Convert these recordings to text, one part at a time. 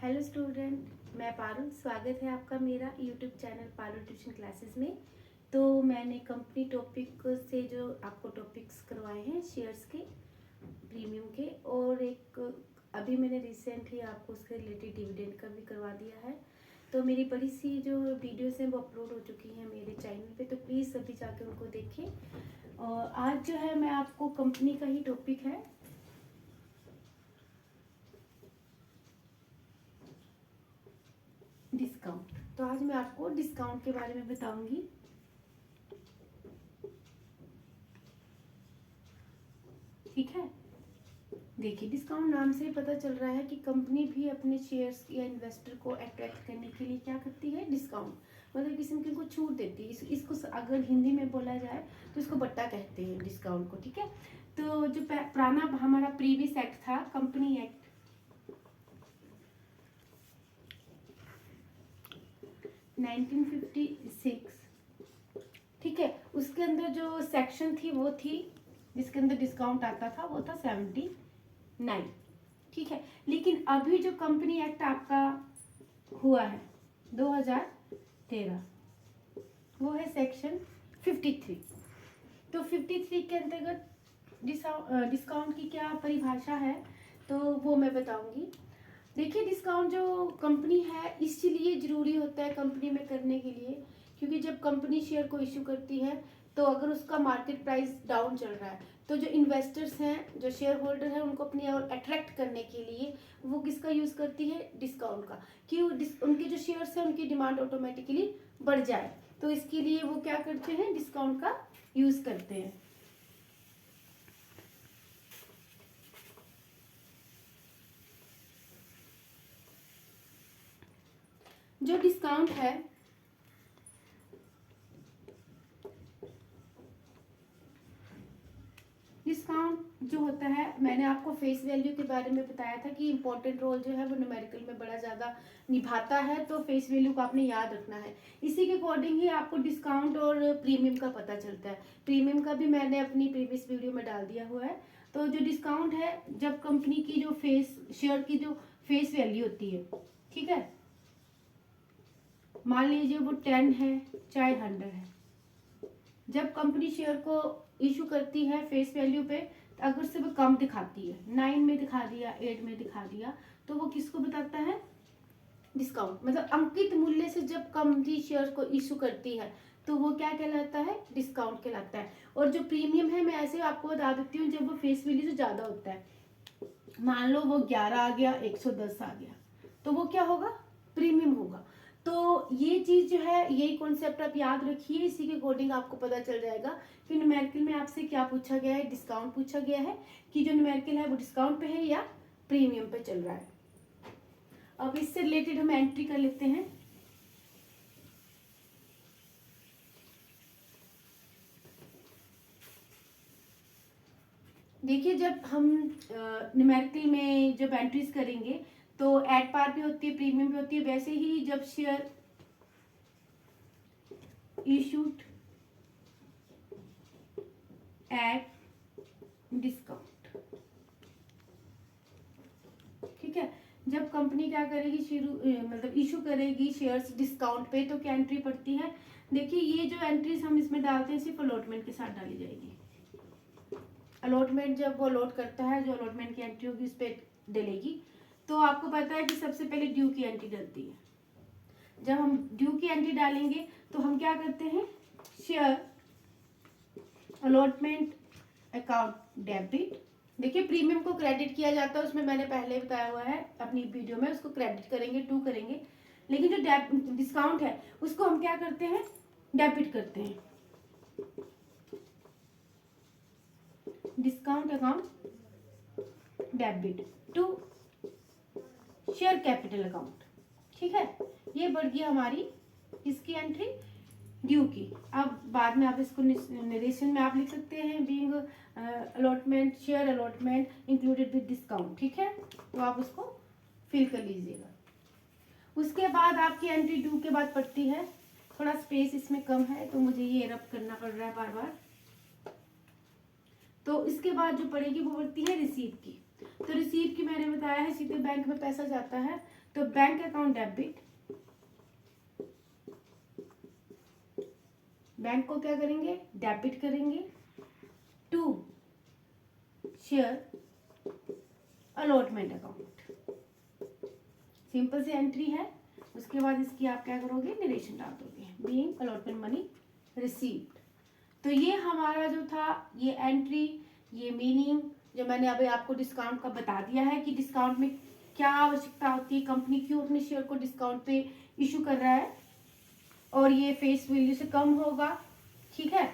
Hello student, मैं पारुल। स्वागत है आपका मेरा YouTube channel Parul tuition classes में। तो मैंने कंपनी टॉपिक से जो आपको टॉपिक्स करवाए हैं शेयर्स के, प्रीमियम के, और एक अभी मैंने रिसेंटली आपको उसके रिलेटेड डिविडेंड का भी करवा दिया है। तो मेरी बड़ी सी जो वीडियोस हैं वो अपलोड हो चुकी हैं मेरे चैनल पे, तो प्लीज़ सभी जाके उनको देखें। और आज जो है मैं आपको कंपनी का ही टॉपिक है, डिस्काउंट। तो आज मैं आपको डिस्काउंट के बारे में बताऊंगी। ठीक है, देखिए डिस्काउंट नाम से ही पता चल रहा है कि कंपनी भी अपने शेयर्स या इन्वेस्टर को अट्रैक्ट करने के लिए क्या करती है, डिस्काउंट। मतलब किसी न किसी को छूट देती है। इसको अगर हिंदी में बोला जाए तो इसको बट्टा कहते हैं डिस्काउंट को। ठीक है, तो जो पुराना हमारा प्रीवियस एक्ट था, कंपनी एक्ट 1956, ठीक है, उसके अंदर जो सेक्शन थी वो थी जिसके अंदर डिस्काउंट आता था, वो था 79। ठीक है, लेकिन अभी जो कंपनी एक्ट आपका हुआ है 2013, वो है सेक्शन 53। तो 53 के अंतर्गत डिस्काउंट की क्या परिभाषा है तो वो मैं बताऊंगी। देखिए, डिस्काउंट जो कंपनी है इसलिए जरूरी होता है कंपनी में करने के लिए, क्योंकि जब कंपनी शेयर को इश्यू करती है तो अगर उसका मार्केट प्राइस डाउन चल रहा है तो जो इन्वेस्टर्स हैं, जो शेयर होल्डर हैं, उनको अपनी ओर अट्रैक्ट करने के लिए वो किसका यूज़ करती है, डिस्काउंट का, कि उनके जो शेयर्स हैं उनकी डिमांड ऑटोमेटिकली बढ़ जाए। तो इसके लिए वो क्या करते हैं, डिस्काउंट का यूज़ करते हैं। जो डिस्काउंट है, डिस्काउंट जो होता है, मैंने आपको फेस वैल्यू के बारे में बताया था कि इंपॉर्टेंट रोल जो है वो न्यूमेरिकल में बड़ा ज़्यादा निभाता है, तो फेस वैल्यू को आपने याद रखना है। इसी के अकॉर्डिंग ही आपको डिस्काउंट और प्रीमियम का पता चलता है। प्रीमियम का भी मैंने अपनी प्रीवियस वीडियो में डाल दिया हुआ है। तो जो डिस्काउंट है, जब कंपनी की जो शेयर की जो फेस वैल्यू होती है, ठीक है, मान लीजिए वो 10 है चाहे 100 है, जब कंपनी शेयर को इशू करती है फेस वैल्यू पे, अगर से वो कम दिखाती है, 9 में दिखा दिया, 8 में दिखा दिया, तो वो किसको बताता है, डिस्काउंट। मतलब अंकित मूल्य से जब कंपनी शेयर को इशू करती है तो वो क्या कहलाता है, डिस्काउंट कहलाता है। और जो प्रीमियम है, मैं ऐसे आपको बता देती हूँ, जब वो फेस वैल्यू से ज्यादा होता है, मान लो वो 11 आ गया, 110 आ गया, तो वो क्या होगा, प्रीमियम होगा। तो ये चीज जो है, यही कॉन्सेप्ट आप याद रखिए। इसी के अकॉर्डिंग आपको पता चल जाएगा कि न्यूमेरिकल में आपसे क्या पूछा गया है, डिस्काउंट पूछा गया है, कि जो न्यूमेरिकल है वो डिस्काउंट पे है या प्रीमियम पे चल रहा है। अब इससे रिलेटेड हम एंट्री कर लेते हैं। देखिए, जब हम न्यूमेरिकल में जब एंट्रीज करेंगे तो एट पार भी होती है, प्रीमियम भी होती है। वैसे ही जब शेयर इशूड एट डिस्काउंट, ठीक है, जब कंपनी क्या करेगी, मतलब इशू करेगी शेयर्स डिस्काउंट पे, तो क्या एंट्री पड़ती है। देखिए, ये जो एंट्रीज हम इसमें डालते हैं सिर्फ अलॉटमेंट के साथ डाली जाएगी। अलॉटमेंट जब वो अलॉट करता है, जो अलॉटमेंट की एंट्री होगी उस पर डलेगी। तो आपको पता है कि सबसे पहले ड्यू की एंट्री डलती है। जब हम ड्यू की एंट्री डालेंगे तो हम क्या करते हैं, शेयर अलॉटमेंट अकाउंट डेबिट। देखिए, प्रीमियम को क्रेडिट किया जाता है, उसमें मैंने पहले बताया हुआ है अपनी वीडियो में, उसको क्रेडिट करेंगे, टू करेंगे। लेकिन जो डिस्काउंट है उसको हम क्या करते हैं, डेबिट करते हैं। Discount account debit to share capital account. ठीक है, ये बढ़ गई हमारी इसकी एंट्री, ड्यू की। अब बाद में आप इसको नरेशन में आप लिख सकते हैं, being allotment, share allotment included with discount. ठीक है, तो आप उसको फिल कर लीजिएगा। उसके बाद आपकी एंट्री ड्यू के बाद पड़ती है, थोड़ा स्पेस इसमें कम है तो मुझे ये रब करना पड़ रहा है बार बार। तो इसके बाद जो पड़ेगी वो पड़ती है रिसीव की। तो रिसीव की मैंने बताया है, सीधे बैंक में पैसा जाता है, तो बैंक अकाउंट डेबिट, बैंक को क्या करेंगे, डेबिट करेंगे to share allotment account. Simple सी एंट्री है। उसके बाद इसकी आप क्या करोगे, नरेशन डाल दोगे, बीइंग अलॉटमेंट मनी रिसीव्ड। तो ये हमारा जो था ये एंट्री, ये मीनिंग जो मैंने अभी आपको डिस्काउंट का बता दिया है कि डिस्काउंट में क्या आवश्यकता होती है, कंपनी क्यों अपने शेयर को डिस्काउंट पे इशू कर रहा है, और ये फेस वैल्यू से कम होगा। ठीक है,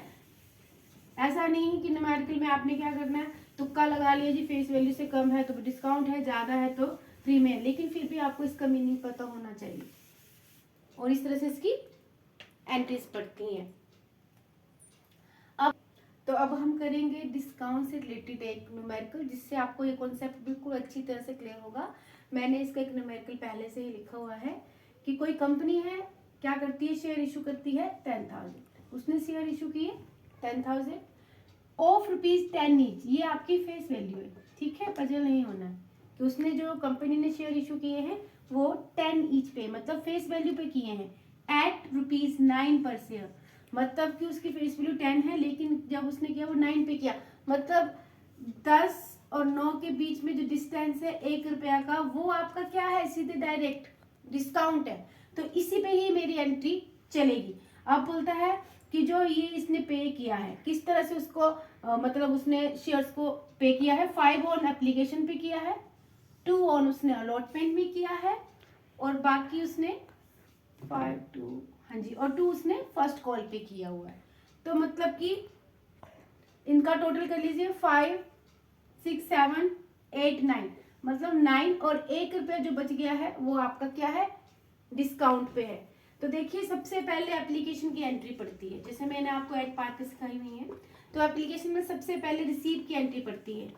ऐसा नहीं कि न्यूमेरिकल में आपने क्या करना है, तुक्का लगा लिया जी, फेस वैल्यू से कम है तो डिस्काउंट है, ज़्यादा है तो प्रीमियम, लेकिन फिर भी आपको इसका मीनिंग पता होना चाहिए, और इस तरह से इसकी एंट्रीज पड़ती हैं। अब हम करेंगे डिस्काउंट से रिलेटेड एक न्यूमेरिकल, जिससे आपको ये कॉन्सेप्ट बिल्कुल अच्छी तरह से क्लियर होगा। मैंने इसका एक न्यूमेरिकल पहले से ही लिखा हुआ है कि कोई कंपनी है, क्या करती है, शेयर इशू करती है 10,000, उसने शेयर इशू किए 10,000 ऑफ ₹10 ईच, ये आपकी फेस वैल्यू है। ठीक है, पजल नहीं होना है कि उसने जो कंपनी ने शेयर इशू किए हैं वो 10 ईच पे, मतलब फेस वैल्यू पे किए हैं एट ₹9 पर शेयर, मतलब कि उसकी फेस वैल्यू 10 है, लेकिन जब उसने किया वो 9 पे किया, मतलब 10 और 9 के बीच में जो डिस्टेंस है ₹1 का, वो आपका क्या है, सीधे डायरेक्ट डिस्काउंट है। तो इसी पे ही मेरी एंट्री चलेगी। अब बोलता है कि जो ये इसने पे किया है, किस तरह से उसको मतलब उसने शेयर्स को पे किया है, 5 ऑन एप्लीकेशन पे किया है, 2 ऑन उसने अलॉटमेंट में किया है, और बाकी उसने 5 2 हाँ जी, और 2 उसने फर्स्ट कॉल पे किया हुआ है। तो मतलब कि इनका टोटल कर लीजिए 5 6 7 8 9, मतलब 9 और ₹1 जो बच गया है वो आपका क्या है, डिस्काउंट पे है। तो देखिए सबसे पहले एप्लीकेशन की एंट्री पड़ती है, जैसे मैंने आपको एड पार्ट सिखाई हुई है, तो एप्लीकेशन में सबसे पहले रिसीव की एंट्री पड़ती है।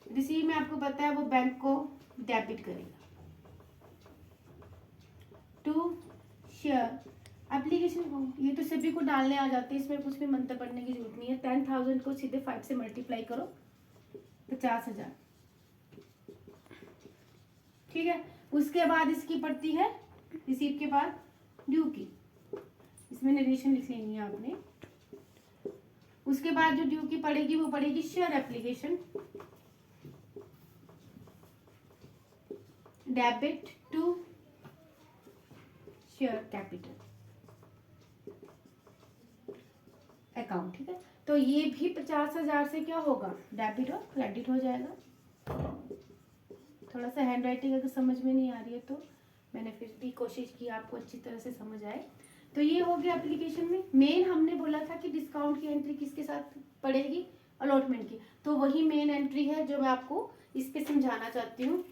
रिसीव में आपको पता है वो बैंक को डेबिट करेगा टू शेयर एप्लीकेशन को, ये तो सभी को डालने आ जाते हैं, इसमें कुछ भी मंत्र पढ़ने की जरूरत नहीं है। 10,000 को सीधे 5 से मल्टीप्लाई करो, 50,000। ठीक है, उसके बाद इसकी पड़ती है रिसीव के बाद ड्यू की, इसमें नरेशन लिख लेनी है आपने। उसके बाद जो ड्यू की पड़ेगी वो पड़ेगी share application debit to share capital account. ठीक है, तो ये भी 50,000 से क्या होगा, डेबिट और क्रेडिट हो जाएगा। थोड़ा सा हैंड राइटिंग अगर समझ में नहीं आ रही है तो मैंने फिर भी कोशिश की आपको अच्छी तरह से समझ आए। तो ये हो गया एप्लीकेशन में। मेन हमने बोला था कि डिस्काउंट की एंट्री किसके साथ पड़ेगी, अलॉटमेंट की, तो वही मेन एंट्री है जो मैं आपको इस पे समझाना चाहती हूँ।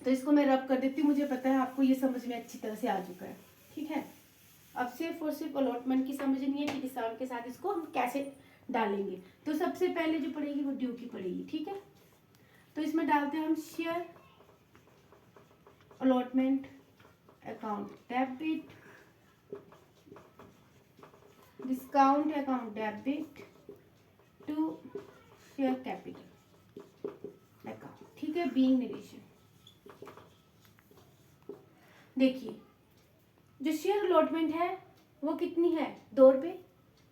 तो इसको मैं रब कर देती हूँ, मुझे पता है आपको ये समझ में अच्छी तरह से आ चुका है। ठीक है, अब सिर्फ और सिर्फ अलॉटमेंट की समझनी है कि डिस्काउंट के साथ इसको हम कैसे डालेंगे। तो सबसे पहले जो पड़ेगी वो ड्यू की पड़ेगी। ठीक है, तो इसमें डालते हैं हम share allotment account debit, discount account debit to share capital account. ठीक है, बीइंग नरेशन। देखिए जो शेयर अलॉटमेंट है वो कितनी है, ₹2,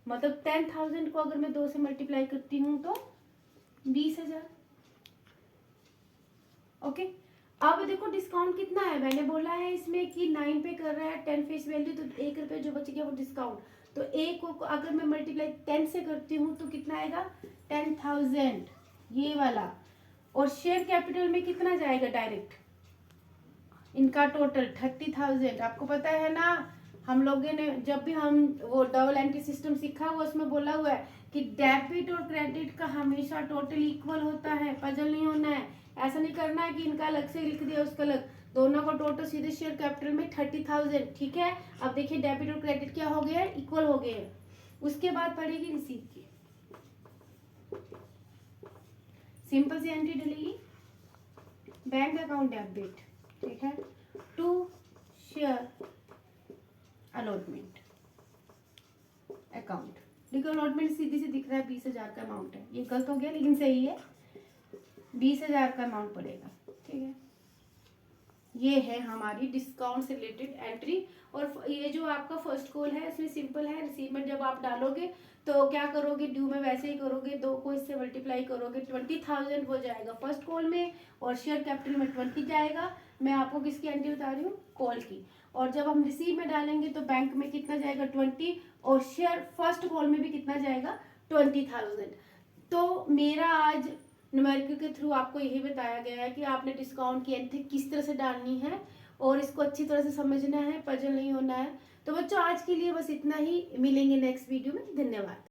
मतलब 10,000 को अगर मैं 2 से मल्टीप्लाई करती हूँ तो 20,000। ओके, अब देखो डिस्काउंट कितना है, मैंने बोला है इसमें कि 9 पे कर रहा है 10 फेस वैल्यू, तो ₹1 जो बच गया वो डिस्काउंट, तो एक को अगर मैं मल्टीप्लाई 10 से करती हूँ तो कितना आएगा, 10,000 ये वाला। और शेयर कैपिटल में कितना जाएगा डायरेक्ट, इनका टोटल 30,000। आपको पता है ना, हम लोगों ने जब भी हम वो डबल एंट्री सिस्टम सीखा हुआ उसमें बोला हुआ है कि डेबिट और क्रेडिट का हमेशा टोटल इक्वल होता है, पजल नहीं होना है, ऐसा नहीं करना है कि इनका अलग से लिख दिया उसका अलग, दोनों का टोटल सीधे शेयर कैपिटल में 30,000। ठीक है, अब देखिए डेबिट और क्रेडिट क्या हो गया, इक्वल हो गए। उसके बाद पड़ेगी रिसीव की, सिंपल सी एंट्री डलेगी, बैंक अकाउंट डेबिट, ठीक है, टू शेयर अलॉटमेंट अकाउंट। देखो अलॉटमेंट सीधी से दिख रहा है 20,000 का अमाउंट है, ये गलत हो गया लेकिन सही है, 20,000 का अमाउंट पड़ेगा। ठीक है, ये है हमारी डिस्काउंट से रिलेटेड एंट्री। और ये जो आपका फर्स्ट कॉल है इसमें सिंपल है, रिसीवमेंट जब आप डालोगे तो क्या करोगे, ड्यू में वैसे ही करोगे, 2 को इससे मल्टीप्लाई करोगे, 20,000 हो जाएगा फर्स्ट कॉल में, और शेयर कैपिटल में 20 जाएगा। मैं आपको किसकी एंट्री बता रही हूँ, कॉल की। और जब हम रिसीव में डालेंगे तो बैंक में कितना जाएगा, 20, और शेयर फर्स्ट कॉल में भी कितना जाएगा, 20,000। तो मेरा आज न्यूमेरिकल के थ्रू आपको यही बताया गया है कि आपने डिस्काउंट की एंट्री किस तरह से डालनी है और इसको अच्छी तरह से समझना है, पजल नहीं होना है। तो बच्चों आज के लिए बस इतना ही, मिलेंगे नेक्स्ट वीडियो में। धन्यवाद।